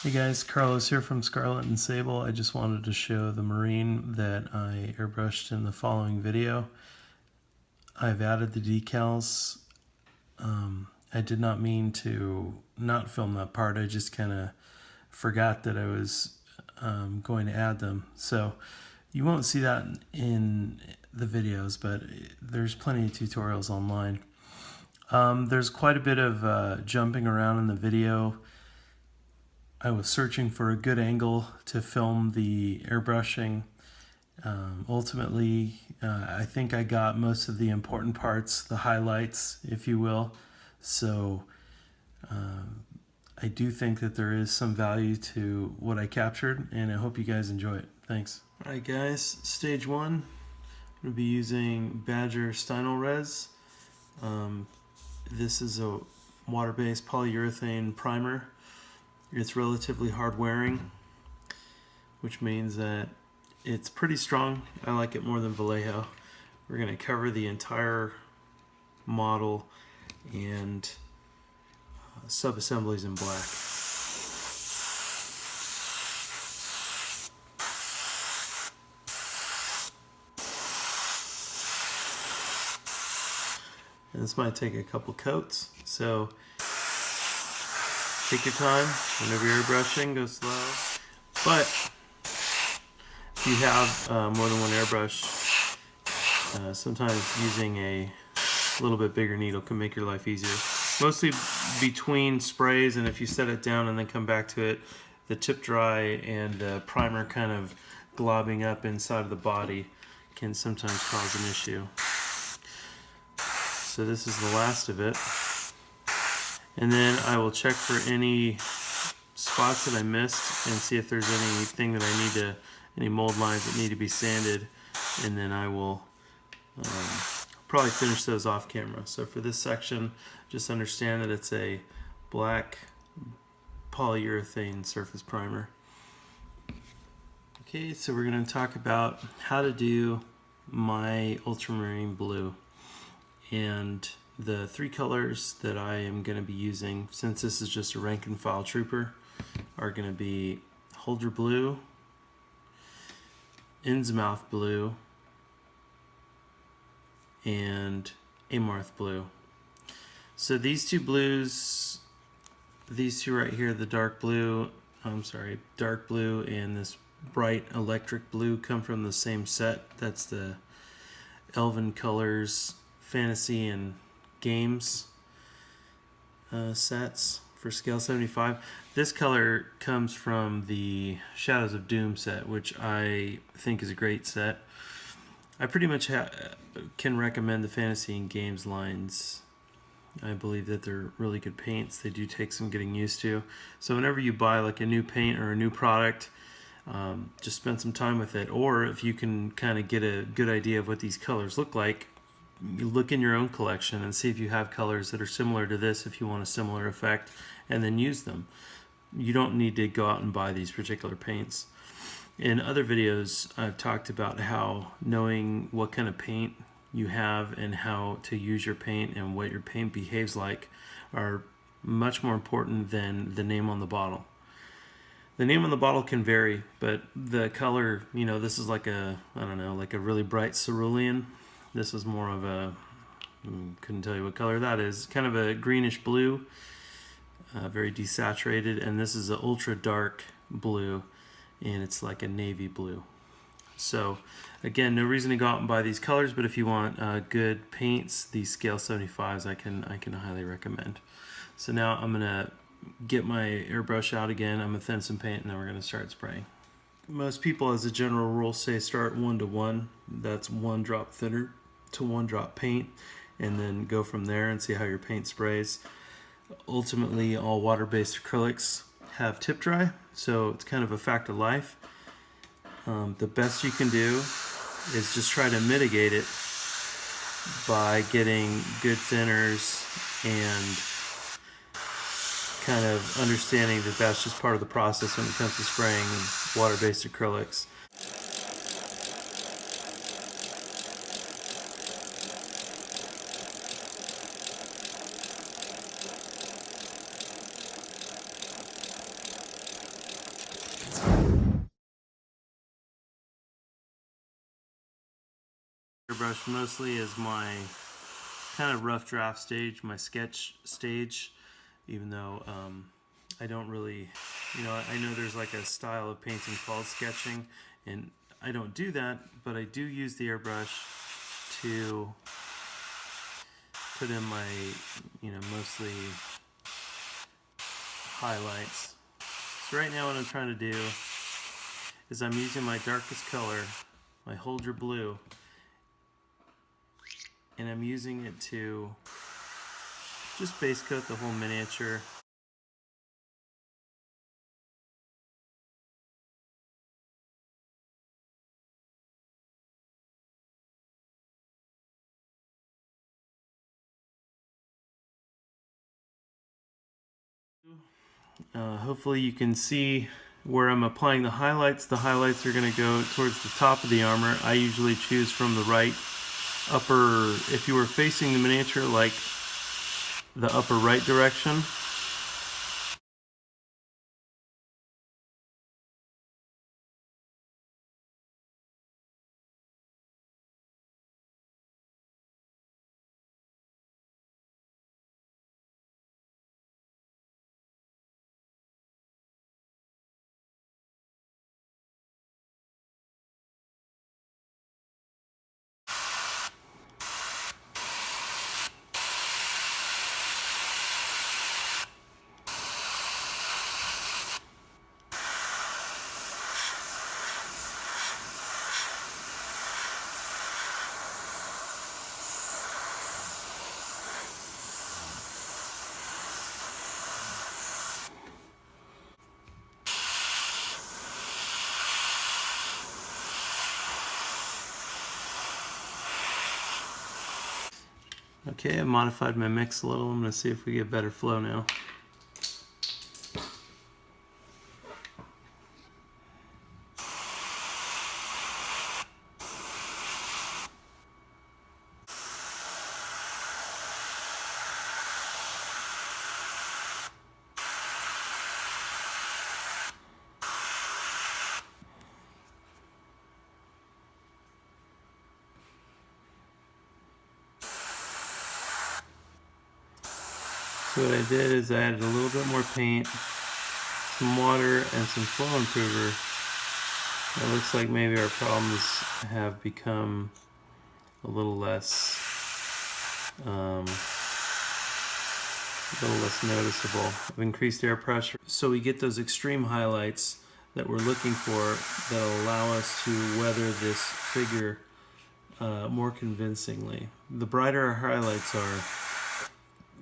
Hey guys, Carlos here from Scarlet and Sable. I just wanted to show the Marine that I airbrushed in the following video. I've added the decals. I did not mean to not film that part. I just kind of forgot that I was going to add them. So you won't see that in the videos, but there's plenty of tutorials online. There's quite a bit of jumping around in the video. I was searching for a good angle to film the airbrushing. Ultimately, I think I got most of the important parts, the highlights, if you will. So I do think that there is some value to what I captured, and I hope you guys enjoy it. Thanks. Alright guys, stage one. I'm going to be using Badger Stynylrez. This is a water-based polyurethane primer. It's relatively hard wearing, which means that it's pretty strong. I like it more than Vallejo. We're going to cover the entire model and sub-assemblies in black. And this might take a couple coats, so take your time whenever you're airbrushing, go slow. But if you have more than one airbrush, sometimes using a little bit bigger needle can make your life easier. Mostly between sprays, and if you set it down and then come back to it, the tip dry and the primer kind of globbing up inside of the body can sometimes cause an issue. So this is the last of it. And then I will check for any spots that I missed and see if there's anything that I need to, any mold lines that need to be sanded, and then I will probably finish those off camera. So for this section, just understand that it's a black polyurethane surface primer. Okay, so we're going to talk about how to do my ultramarine blue. And the three colors that I am going to be using, since this is just a rank and file trooper, are going to be Holder Blue, Innsmouth Blue, and Amarth Blue. So these two blues, these two right here, the dark blue and this bright electric blue, come from the same set. That's the Elven Colors Fantasy and Games sets for scale 75. This color comes from the Shadows of Doom set, which I think is a great set. I pretty much can recommend the Fantasy and Games lines. I believe that they're really good paints. They do take some getting used to. So whenever you buy like a new paint or a new product, just spend some time with it. Or if you can kind of get a good idea of what these colors look like, you look in your own collection and see if you have colors that are similar to this if you want a similar effect, and then use them. You don't need to go out and buy these particular paints. In other videos, I've talked about how knowing what kind of paint you have and how to use your paint and what your paint behaves like are much more important than the name on the bottle. The name on the bottle can vary, but the color, you know, this is like a, I don't know, like a really bright cerulean. This is more of a, couldn't tell you what color that is, kind of a greenish blue, very desaturated, and this is an ultra dark blue, and it's like a navy blue. So again, no reason to go out and buy these colors, but if you want good paints, these scale 75s I can highly recommend. So now I'm gonna get my airbrush out again, I'm gonna thin some paint, and then we're gonna start spraying. Most people, as a general rule, say start 1 to 1. That's 1 drop thinner to 1 drop paint, and then go from there and see how your paint sprays. Ultimately, all water-based acrylics have tip dry, so it's kind of a fact of life. The best you can do is just try to mitigate it by getting good thinners and kind of understanding that that's just part of the process when it comes to spraying water-based acrylics. airbrush mostly as my kind of rough draft stage, my sketch stage, even though I don't really, I know there's like a style of painting called sketching, and I don't do that, but I do use the airbrush to put in my, mostly highlights. So right now what I'm trying to do is I'm using my darkest color, my Hold Your Blue, and I'm using it to just base coat the whole miniature. Hopefully you can see where I'm applying the highlights. The highlights are going to go towards the top of the armor. I usually choose from the right upper, if you were facing the miniature, like the upper right direction. Okay, I modified my mix a little. I'm going to see if we get better flow now. So what I did is I added a little bit more paint, some water, and some flow improver. It looks like maybe our problems have become a little less noticeable. I've increased air pressure, so we get those extreme highlights that we're looking for that'll allow us to weather this figure more convincingly. The brighter our highlights are,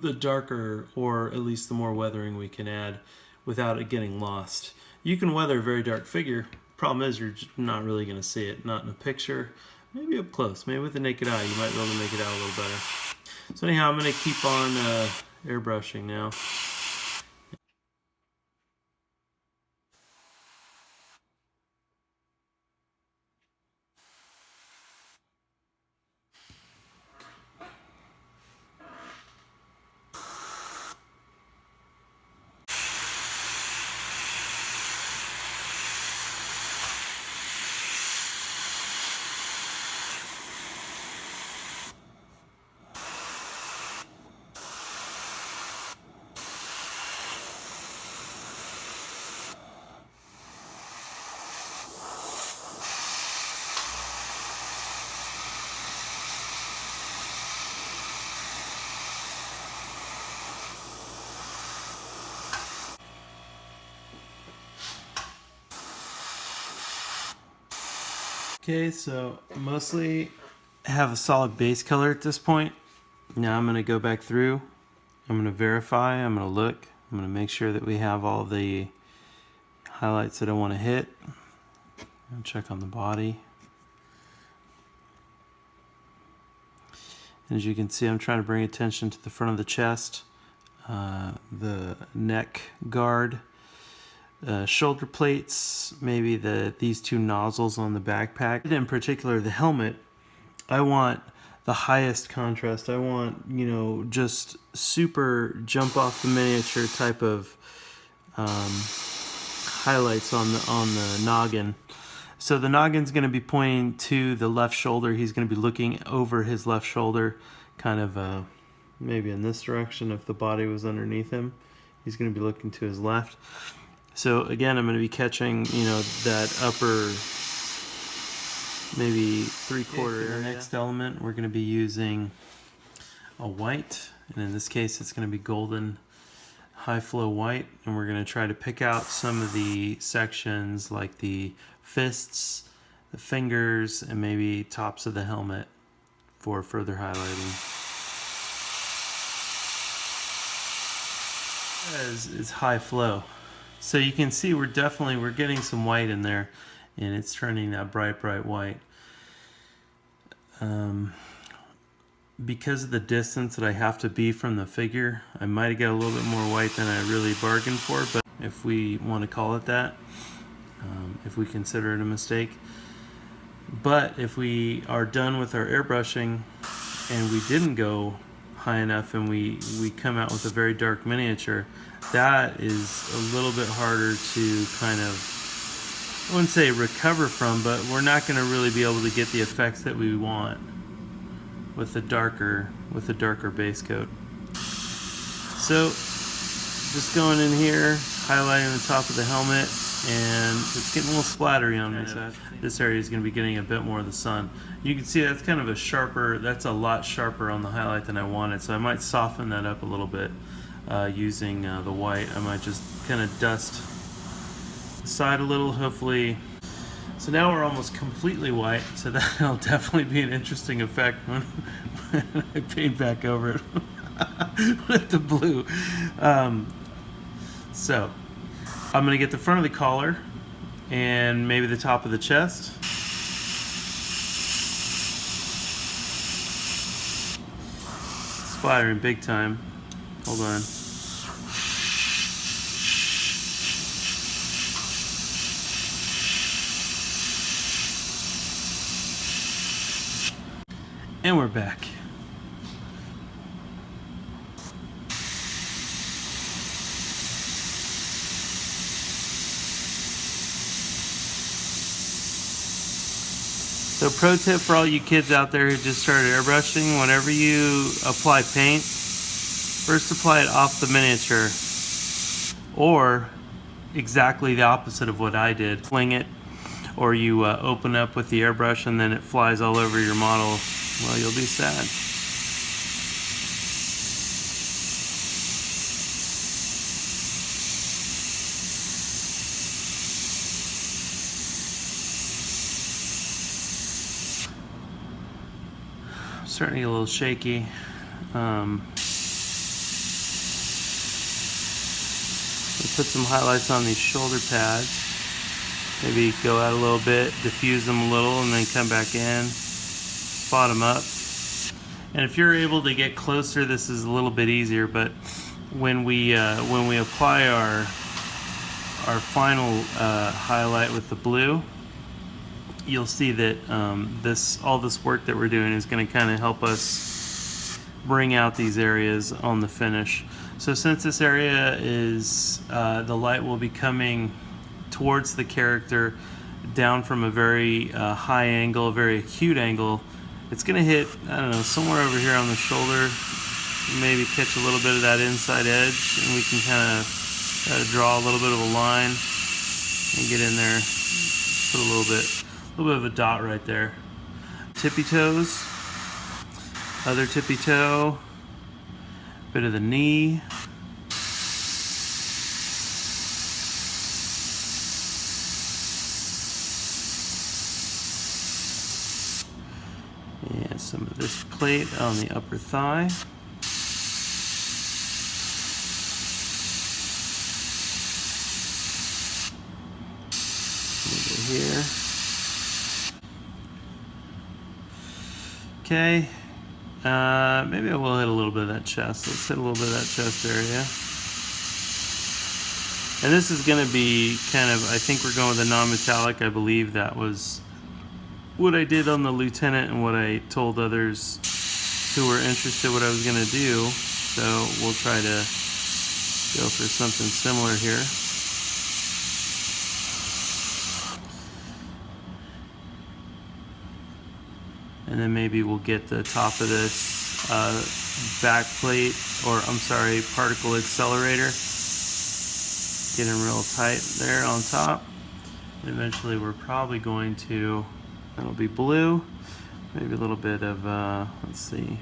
the darker, or at least the more weathering we can add without it getting lost. You can weather a very dark figure. Problem is, you're just not really going to see it. Not in a picture. Maybe up close. Maybe with the naked eye, you might be able to make it out a little better. So anyhow, I'm going to keep on airbrushing now. Okay, so mostly have a solid base color at this point. Now I'm going to go back through. I'm going to verify. I'm going to look. I'm going to make sure that we have all the highlights that I want to hit. And check on the body. And as you can see, I'm trying to bring attention to the front of the chest, the neck guard, shoulder plates, maybe these two nozzles on the backpack. In particular, the helmet, I want the highest contrast. I want, just super jump off the miniature type of highlights on the noggin. So the noggin's going to be pointing to the left shoulder. He's going to be looking over his left shoulder, kind of maybe in this direction if the body was underneath him. He's going to be looking to his left. So again, I'm going to be catching, you know, that upper maybe 3/4 area. The next element, we're going to be using a white, and in this case it's going to be golden high flow white, and we're going to try to pick out some of the sections like the fists, the fingers, and maybe tops of the helmet for further highlighting. Is high flow, so you can see we're getting some white in there, and it's turning that bright white. Because of the distance that I have to be from the figure, I might get a little bit more white than I really bargained for, but if we want to call it that, if we consider it a mistake. But if we are done with our airbrushing and we didn't go high enough and we come out with a very dark miniature, that is a little bit harder to kind of, I wouldn't say recover from, but we're not going to really be able to get the effects that we want with the darker base coat. So just going in here, highlighting the top of the helmet, and it's getting a little splattery on me, so this area is going to be getting a bit more of the sun. You can see that's kind of a sharper, that's a lot sharper on the highlight than I wanted, so I might soften that up a little bit using the white. I might just kind of dust the side a little, hopefully. So now we're almost completely white, so that'll definitely be an interesting effect when I paint back over it with the blue. So I'm going to get the front of the collar and maybe the top of the chest. Splattering big time. Hold on. And we're back. So pro tip for all you kids out there who just started airbrushing, whenever you apply paint, first apply it off the miniature, or exactly the opposite of what I did. Fling it, or you open up with the airbrush and then it flies all over your model. Well, you'll be sad. I'm starting to get a little shaky. We'll put some highlights on these shoulder pads. Maybe go out a little bit, diffuse them a little, and then come back in, spot them up. And if you're able to get closer, this is a little bit easier. But when we apply our final highlight with the blue, you'll see that all this work that we're doing is going to kind of help us bring out these areas on the finish. So since this area is the light will be coming towards the character down from a very high angle, a very acute angle, it's going to hit, I don't know, somewhere over here on the shoulder, maybe catch a little bit of that inside edge, and we can kind of try to draw a little bit of a line and get in there, put a little bit of a dot right there. Tippy toes, other tippy toe, bit of the knee. And some of this plate on the upper thigh. Over here. Okay. Maybe I will hit a little bit of that chest. Let's hit a little bit of that chest area. And this is going to be kind of, I think we're going with a non-metallic. I believe that was what I did on the lieutenant and what I told others who were interested what I was going to do. So we'll try to go for something similar here. and then maybe we'll get the top of this back plate, or I'm sorry, particle accelerator. Get them real tight there on top. And eventually we're probably going to, that'll be blue, maybe a little bit of, let's see,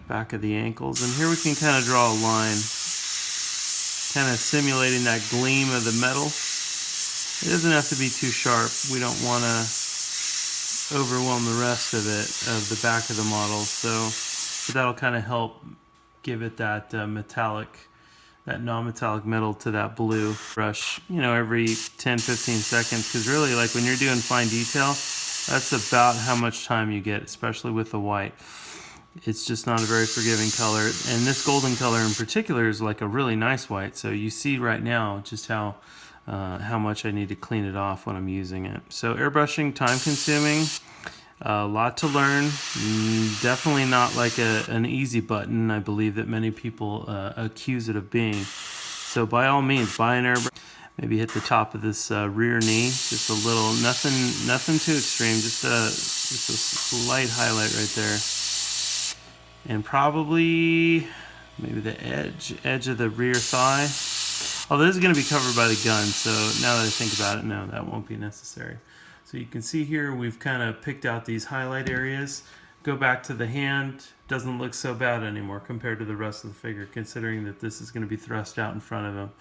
back of the ankles. And here we can kind of draw a line, kind of simulating that gleam of the metal. It doesn't have to be too sharp. We don't want to overwhelm the rest of it, of the back of the model. So, but that'll kind of help give it that metallic, that non-metallic metal to that blue brush, you know, every 10-15 seconds, because really, like when you're doing fine detail, that's about how much time you get, especially with the white. It's just not a very forgiving color, and this golden color in particular is like a really nice white, so you see right now just how much I need to clean it off when I'm using it. So airbrushing, time consuming, a lot to learn, definitely not like an easy button, I believe that many people accuse it of being. So by all means, buy an airbrush, maybe hit the top of this rear knee, just a little, nothing too extreme, just a slight highlight right there. And probably maybe the edge of the rear thigh. Although this is going to be covered by the gun, so now that I think about it, no, that won't be necessary. So you can see here we've kind of picked out these highlight areas. Go back to the hand, doesn't look so bad anymore compared to the rest of the figure, considering that this is going to be thrust out in front of him.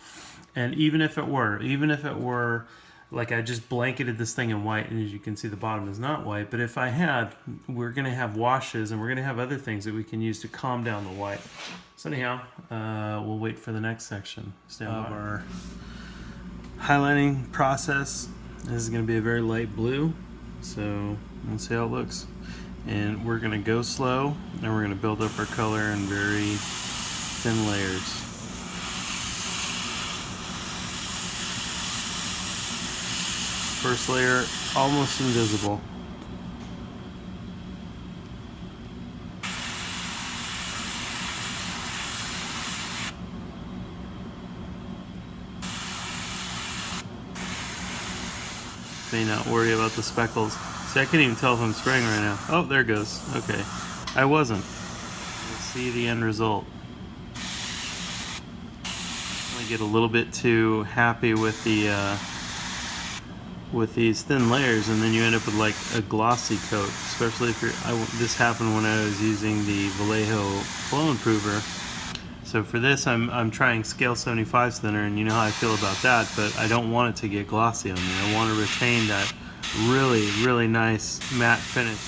And even if it were like I just blanketed this thing in white, and as you can see the bottom is not white, but if I had, we're going to have washes and we're going to have other things that we can use to calm down the white. So anyhow, we'll wait for the next section of our highlighting process. This is going to be a very light blue, so we'll see how it looks. And we're going to go slow, and we're going to build up our color in very thin layers. First layer almost invisible. May not worry about the speckles. See, I can't even tell if I'm spraying right now. Oh, there it goes. Okay. I wasn't. We'll see the end result. I get a little bit too happy with the with these thin layers, and then you end up with like a glossy coat, especially if you're, this happened when I was using the Vallejo flow improver. So for this I'm trying scale 75 thinner, and you know how I feel about that, but I don't want it to get glossy on me. I want to retain that really nice matte finish.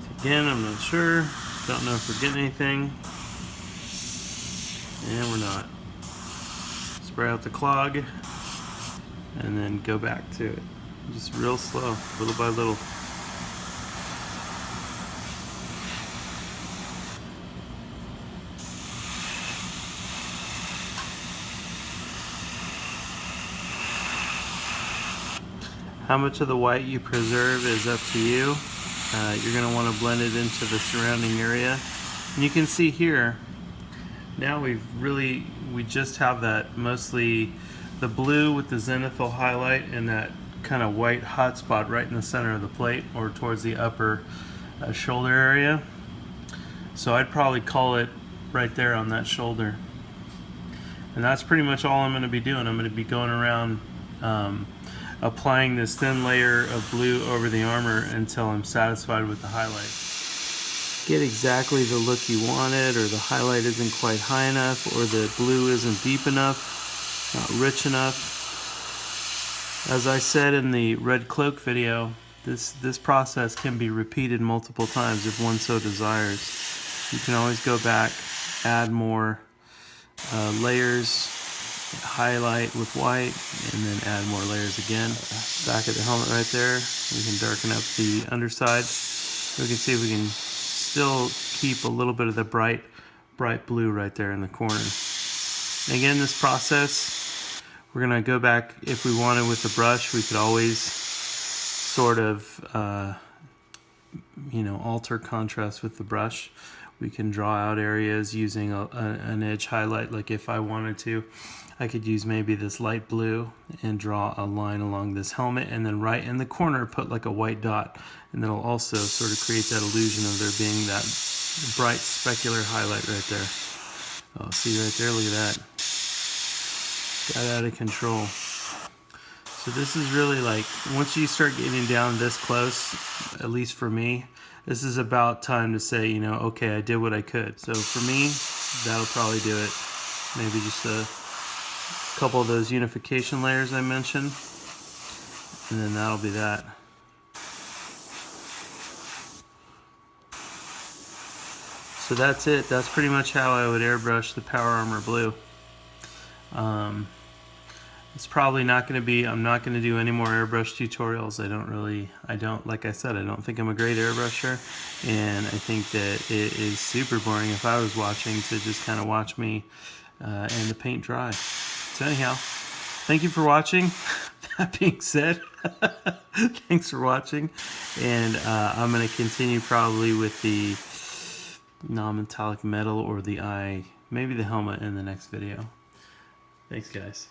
So again, I'm not sure, don't know if we're getting anything, and we're not. Spray out the clog, and then go back to it. Just real slow, little by little. How much of the white you preserve is up to you. You're going to want to blend it into the surrounding area. And you can see here, now we just have that mostly the blue with the zenithal highlight and that kind of white hot spot right in the center of the plate, or towards the upper shoulder area. So I'd probably call it right there on that shoulder. And that's pretty much all I'm going to be doing. I'm going to be going around applying this thin layer of blue over the armor until I'm satisfied with the highlight. Get exactly the look you wanted, or the highlight isn't quite high enough, or the blue isn't deep enough, not rich enough. As I said in the red cloak video, this process can be repeated multiple times if one so desires. You can always go back, add more layers, highlight with white, and then add more layers again. Back of the helmet right there, we can darken up the underside. We can see if we can still keep a little bit of the bright blue right there in the corner. And again, this process, we're going to go back, if we wanted with the brush, we could always sort of alter contrast with the brush. We can draw out areas using an edge highlight. Like if I wanted to, I could use maybe this light blue and draw a line along this helmet, and then right in the corner put like a white dot, and that'll also sort of create that illusion of there being that bright specular highlight right there. Oh, see right there, look at that. Got out of control. So this is really like, once you start getting down this close, at least for me, this is about time to say, you know, okay, I did what I could. So for me, that'll probably do it. Maybe just a couple of those unification layers I mentioned, and then that'll be that. So that's it. That's pretty much how I would airbrush the Power Armor Blue. It's probably not going to be, I'm not going to do any more airbrush tutorials. Like I said, I don't think I'm a great airbrusher, and I think that it is super boring if I was watching to just kind of watch me and the paint dry. So anyhow, thank you for watching. That being said, thanks for watching, and I'm going to continue probably with the non-metallic metal or the eye, maybe the helmet in the next video. Thanks guys.